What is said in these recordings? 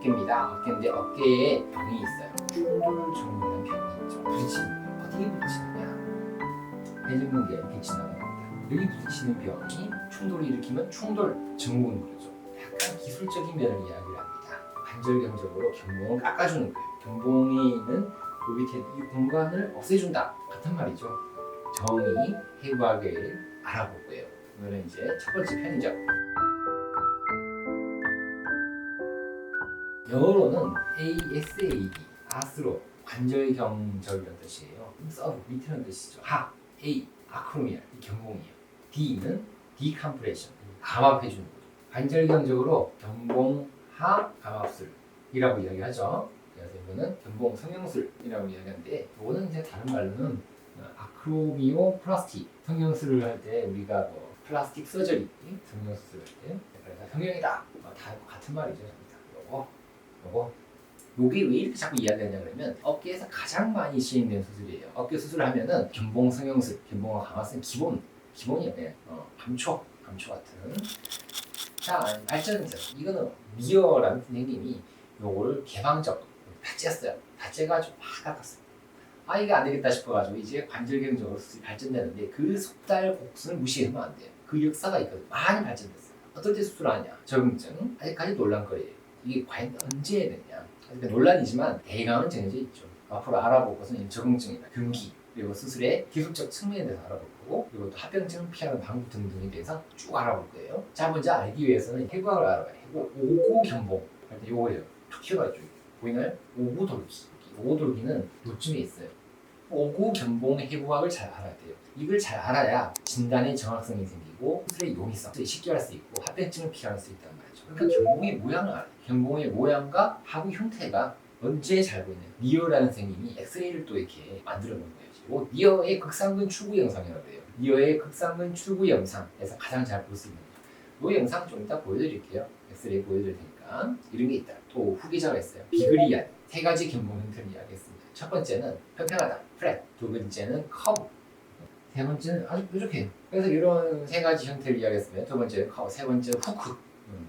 어깨입니다. 어깨인데 어깨에 병이 있어요. 충돌 증후군이라는 병이 있죠. 부딪히는 어떻게 부딪히느냐? 해증근개가 이렇게 지나갑니다. 여기 부딪히는 병이 충돌을 일으키면 충돌 증후군 그러죠. 약간 기술적인 면을 이야기를 합니다. 관절경적으로 견봉을 깎아주는 거예요. 견봉에 있는 요 밑에 이 공간을 없애준다 같은 말이죠. 정의 해부학을 알아볼 거예요. 오늘은 이제 첫 번째 편이죠. 영어로는 ASAD, 아스로 관절경절이라는 뜻이에요. 서브 밑에는 뜻이죠. 하, A, 아크로미아, 이 견봉이에요. D는 디컴프레션, 감압해주는 거죠. 관절경적으로 견봉하 감압술이라고 이야기하죠. 그래서 이거는 견봉 성형술이라고 이야기하는데, 이거는 이제 다른 말로는 아크로미오 플라스틱 성형술을 할 때 우리가 뭐 플라스틱 서저리 성형술 할 때 그래서 성형이다 다 같은 말이죠. 요게 왜 이렇게 자꾸 이야기하냐 그러면 어깨에서 가장 많이 시행되는 수술이에요. 어깨 수술을 하면은 견봉 성형술, 견봉과 감압술은 기본이에요. 그냥 감초 같은. 자, 발전적 이거는 미어라는 선생님이 요거를 개방적 다 쬐었어요. 다 쬐가지고 막 깎았어요. 이게 안 되겠다 싶어가지고 이제 관절경적으로 수술이 발전되는데 그 속달 곡선을 무시하면 안 돼요. 그 역사가 있거든요. 많이 발전됐어요. 어떨 때 수술하냐? 적응증 아직까지 논란거리예요. 이게 과연 언제 해야 되냐? 그러니까 논란이지만 대강은 정해져 있죠. 앞으로 알아볼 것은 적응증이나 금기 그리고 수술의 기술적 측면에 대해서 알아볼 거고 그리고 또 합병증을 피하는 방법 등등에 대해서 쭉 알아볼 거예요. 자, 먼저 알기 위해서는 해부학을 알아봐요. 오구 견봉 할 때 요거예요. 툭 튀어나왔죠. 보이나요? 오구 돌기. 오구 돌기는 요쯤에 있어요. 오구 견봉 해부학을 잘 알아야 돼요. 이걸 잘 알아야 진단의 정확성이 생기고 수술의 용이성, 쉽게 할 수 있고 합병증을 피할 수 있단 말이죠. 그러니까 견봉의 모양을 알아요. 견봉의 모양과 하부 형태가 언제 잘 보이냐. 니어라는 선생님이 엑스레이를 또 이렇게 만들어 놓은 거예요. 니어의 극상근 출구 영상이라고 해요. 니어의 극상근 출구 영상에서 가장 잘 볼 수 있는 거예요. 이 영상 좀 이따 보여드릴게요. 엑스레이 보여드릴 테니까. 이런 게 있다. 또 후기자가 있어요. 비그리안. 세 가지 견봉 형태를 이야기했습니다. 첫 번째는 평평하다, 플랫. 두 번째는 커브. 세 번째는 아주 뾰족해요. 그래서 이런 세 가지 형태를 이야기했으면 두 번째는 커브, 세 번째는 후크.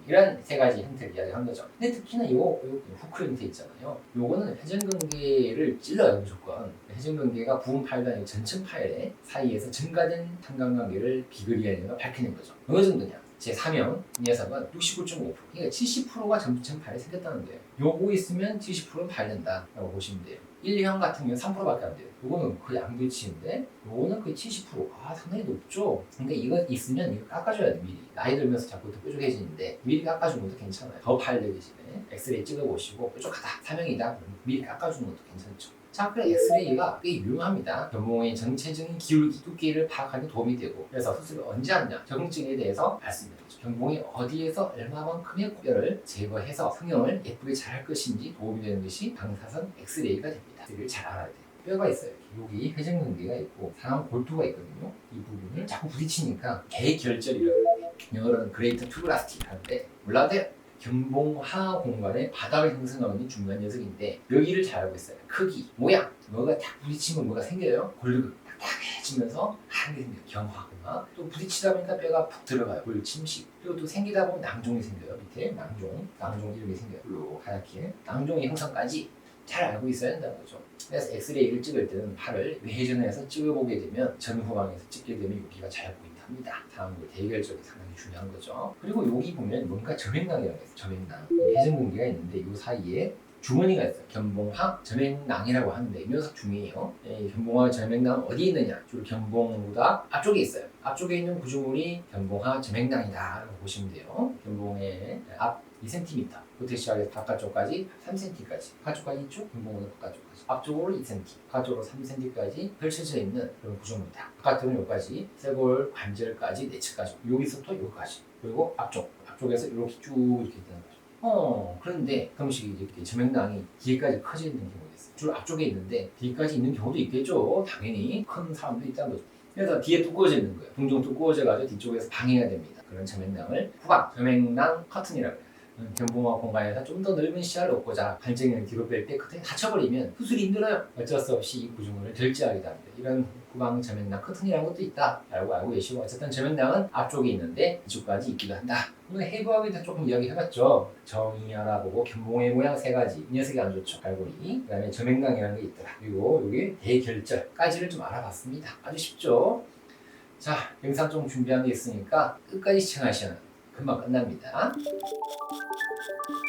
이런 세 가지 형태를 이야기한 거죠. 근데 특히나 요 후크 형태 있잖아요. 요거는 회전근개를 찔러요, 무조건. 회전근개가 부분 파일과 전층 파일 사이에서 증가된 상관관계를 비그리안이가 밝히는 거죠. 어느 정도냐? 제 3형 이 녀석은 65.5%, 그러니까 70%가 전층 파일이 생겼다는 거예요. 요거 있으면 70%는 파일된다라고 보시면 돼요. 1형 같은 경우는 3%밖에 안 돼요. 요거는 거의 안 겹치는데 요거는 거의 70%. 상당히 높죠. 그러니까 이거 있으면 이거 깎아줘야 돼. 미리. 나이 들면서 자꾸 더 뾰족해지는데 미리 깎아주는 것도 괜찮아요. 더 파일되기 전에 엑스레이 찍어보시고 뾰족하다, 3형이다 그러면 미리 깎아주는 것도 괜찮죠. 자, 그래 엑스레이가 꽤 유용합니다. 견봉의 전체적인 기울기, 두께를 파악하는 데 도움이 되고 그래서 수술을 언제 하느냐, 적응증에 대해서 알 수 있는 거죠. 견봉이 어디에서 얼마만큼의 뼈를 제거해서 성형을 예쁘게 잘 할 것인지 도움이 되는 것이 방사선 엑스레이가 됩니다. 이걸 잘 알아야 돼요. 뼈가 있어요. 여기 회전근개가 있고 상완 골두가 있거든요. 이 부분을 자꾸 부딪히니까 개결절이라고 해요. 영어로는 그레이터 투브라스티 하는데 몰라도 돼요. 견봉하 공간에 바닥을 형성하는 중요한 녀석인데 여기를 잘 알고 있어요. 크기, 모양, 뭐가 딱 부딪히면 뭐가 생겨요. 골드 딱딱해지면서 하는 게 생겨요. 경화. 또 부딪히다 보니까 뼈가 푹 들어가요. 골침식. 그리고 또 생기다 보면 낭종이 생겨요. 밑에 낭종 이렇게 생겨요. 하얗게 낭종의 형성까지 잘 알고 있어야 한다는 거죠. 그래서 엑스레이를 찍을 때는 팔을 외전해서 찍어보게 되면 전후방에서 찍게 되면 여기가 잘 보인답니다. 다음 대결적이 상당히 중요한 거죠. 그리고 여기 보면 뭔가 점액낭이라고 있어요. 점액낭. 회전근개가 있는데 이 사이에 주머니가 있어요. 견봉하 점액낭이라고 하는데 이 녀석 중요해요. 견봉하 점액낭은 어디에 있느냐? 주로 견봉보다 앞쪽에 있어요. 앞쪽에 있는 구조물이 견봉하 점액낭이다라고 보시면 돼요. 견봉의 앞 2cm 부터 시작해서 바깥쪽까지 3cm까지 바깥쪽까지 이쪽, 견봉은 바깥쪽까지 앞쪽으로 2cm, 바깥쪽으로 3cm까지 펼쳐져 있는 그런 구조물이다. 바깥쪽은 여기까지 쇄골 관절까지 내측까지 여기서부터 여기까지 그리고 앞쪽에서 이렇게 쭉 이렇게 되는 거죠. 그런데 가끔씩 이렇게 점액낭이 뒤에까지 커져 있는 경우가 있어요. 주로 앞쪽에 있는데 뒤에까지 있는 경우도 있겠죠. 당연히 큰 사람도 있다는 거죠. 그래서 뒤에 두꺼워져 있는 거예요. 둥둥 두꺼워져 가지고 뒤쪽에서 방해가 됩니다. 그런 점액낭을 후방 점액낭 커튼이라고 해요. 견봉화 공간에서 좀 더 넓은 시야를 얻고자 반증을 뒤로 뺄 때 커튼이 닫혀버리면 수술이 힘들어요. 어쩔 수 없이 이 구조물을 결제하기도 합니다. 이런 후방 저명낭 커튼이라는 것도 있다 라고 알고 계시고, 어쨌든 저명낭은 앞쪽에 있는데 이쪽까지 있기도 한다. 오늘 해부학에서 조금 이야기해봤죠. 정의 알아보고 견봉의 모양 세 가지. 이 녀석이 안 좋죠. 갈고리. 그 다음에 저명낭이라는 게 있더라. 그리고 여기 대결절까지를 좀 알아봤습니다. 아주 쉽죠. 자, 영상 좀 준비한 게 있으니까 끝까지 시청하시면 금방 끝납니다.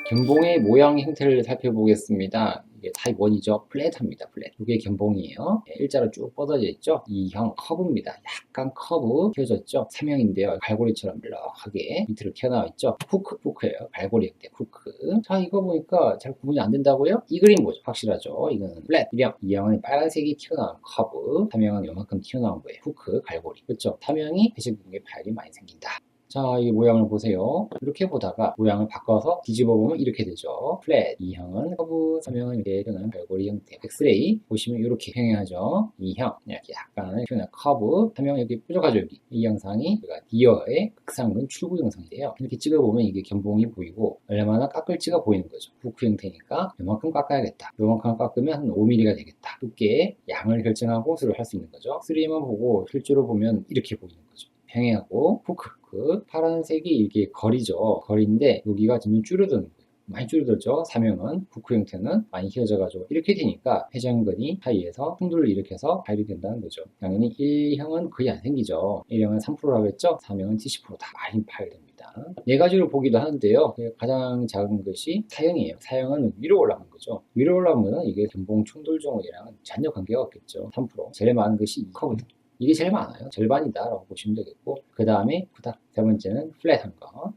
견봉의 모양 형태를 살펴보겠습니다. 이게 타입 1이죠. 플랫합니다. 플랫. 이게 견봉이에요. 일자로 쭉 뻗어져 있죠. 이형 커브입니다. 약간 커브 펴졌죠. 삼형인데요. 갈고리처럼 널널하게 밑으로 튀어나와 있죠. 후크예요. 갈고리 형태 후크. 자, 이거 보니까 잘 구분이 안 된다고요? 이 그림 보죠. 확실하죠. 이거는 플랫 1형. 2형은 빨간색이 튀어나온 커브. 3형은 요만큼 튀어나온 거예요. 후크, 갈고리. 그렇죠? 3형이 회색 부분에 파열이 많이 생긴다. 자, 이 모양을 보세요. 이렇게 보다가 모양을 바꿔서 뒤집어 보면 이렇게 되죠. 플랫 2형은 커브, 3형은 이렇게 튀어나온 갈고리 형태. 엑스레이 보시면 이렇게 평행하죠. 2형 이렇게 약간 튀어나온 커브, 3형 여기 뾰족하죠. 여기. 이 영상이 디어의 극상근 출구 영상인데요. 이렇게 찍어보면 이게 견봉이 보이고 얼마나 깎을지가 보이는 거죠. 후크 형태니까 이만큼 깎아야겠다. 이만큼 깎으면 한 5mm가 되겠다. 두께, 양을 결정하고 수를 할 수 있는 거죠. 3M만 보고 실제로 보면 이렇게 보이는 거죠. 평행하고 후크. 파란색이 이게 거리죠. 거리인데 여기가 점점 줄어드는 거예요. 많이 줄어들죠. 3형은 후크 형태는 많이 휘어져가지고 이렇게 되니까 회전근이 사이에서 충돌을 일으켜서 파열이 된다는 거죠. 당연히 1형은 거의 안 생기죠. 1형은 3%라고 했죠. 3형은 70%다 많이 파열됩니다. 네 가지로 보기도 하는데요. 가장 작은 것이 4형이에요. 4형은 위로 올라간 거죠. 위로 올라가면 이게 견봉 충돌 정원이랑은 전혀 관계가 없겠죠. 3%. 제일 많은 것이 이 커브입니다. 이게 제일 많아요. 절반이다 라고 보시면 되겠고, 그 다음에 세 번째는 플랫한 거,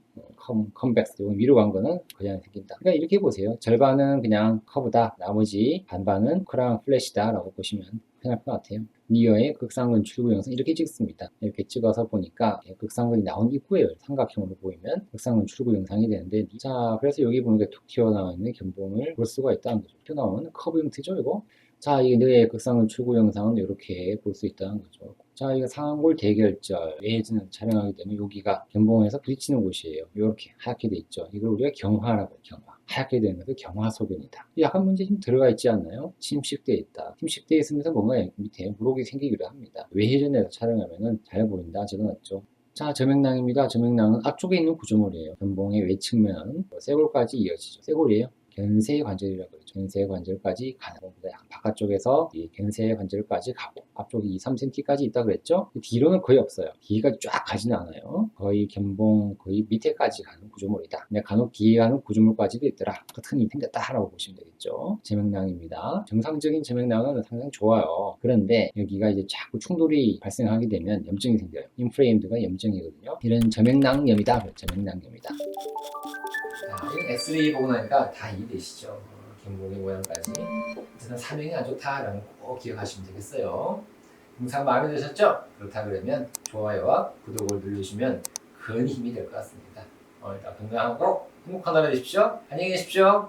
컨벡스, 위로 간 거는 그냥 생긴다. 그러니까 이렇게 보세요. 절반은 그냥 커브다, 나머지 반반은 크랑 플랫이다 라고 보시면 편할 것 같아요. 니어의 극상근 출구 영상 이렇게 찍습니다. 이렇게 찍어서 보니까 극상근이 나온 입구예요. 삼각형으로 보이면 극상근 출구 영상이 되는데, 자, 그래서 여기 보니까 툭 튀어나와 있는 견봉을 볼 수가 있다는 거죠. 튀어나오는 커브 형태죠, 이거. 자, 이 뇌의 극상근 출구 영상은 이렇게 볼 수 있다는 거죠. 자, 이거 상골 대결절 예전에 촬영하게 되면 여기가 견봉에서 부딪히는 곳이에요. 이렇게 하얗게 돼 있죠. 이걸 우리가 경화라고 해요. 경화. 하얗게 되는 것도 경화소변이다. 약간 문제 좀 들어가 있지 않나요? 침식되어 있다. 침식되어 있으면서 뭔가 밑에 물혹이 생기기도 합니다. 외회전에서 촬영하면 잘 보인다. 적어놨죠. 자, 저명낭입니다. 저명낭은 앞쪽에 있는 구조물이에요. 견봉의 외측면, 쇄골까지 이어지죠. 쇄골이에요. 견세 관절이라고 그러죠. 견세 관절까지 가는 것보다 약간 바깥쪽에서 이 견세 관절까지 가고, 앞쪽에 2, 3cm까지 있다 그랬죠? 뒤로는 거의 없어요. 뒤까지 쫙 가지는 않아요. 거의 견봉 거의 밑에까지 가는 구조물이다. 근데 간혹 뒤에 가는 구조물까지도 있더라. 튼이 생겼다라고 보시면 되겠죠. 저명낭입니다. 정상적인 저명낭은 상당히 좋아요. 그런데 여기가 이제 자꾸 충돌이 발생하게 되면 염증이 생겨요. 인프레임드가 염증이거든요. 이런 저명낭염이다. 저명낭염이다. 자, 이건 엑스레이 보고 나니까 다 이해되시죠? 견봉의 모양까지. 어쨌든 사명이 안 좋다라는 거 꼭 기억하시면 되겠어요. 영상 마음에 드셨죠? 그렇다 그러면 좋아요와 구독을 눌러주시면 큰 힘이 될 것 같습니다. 일단 건강하고 행복한 하루 되십시오. 안녕히 계십시오.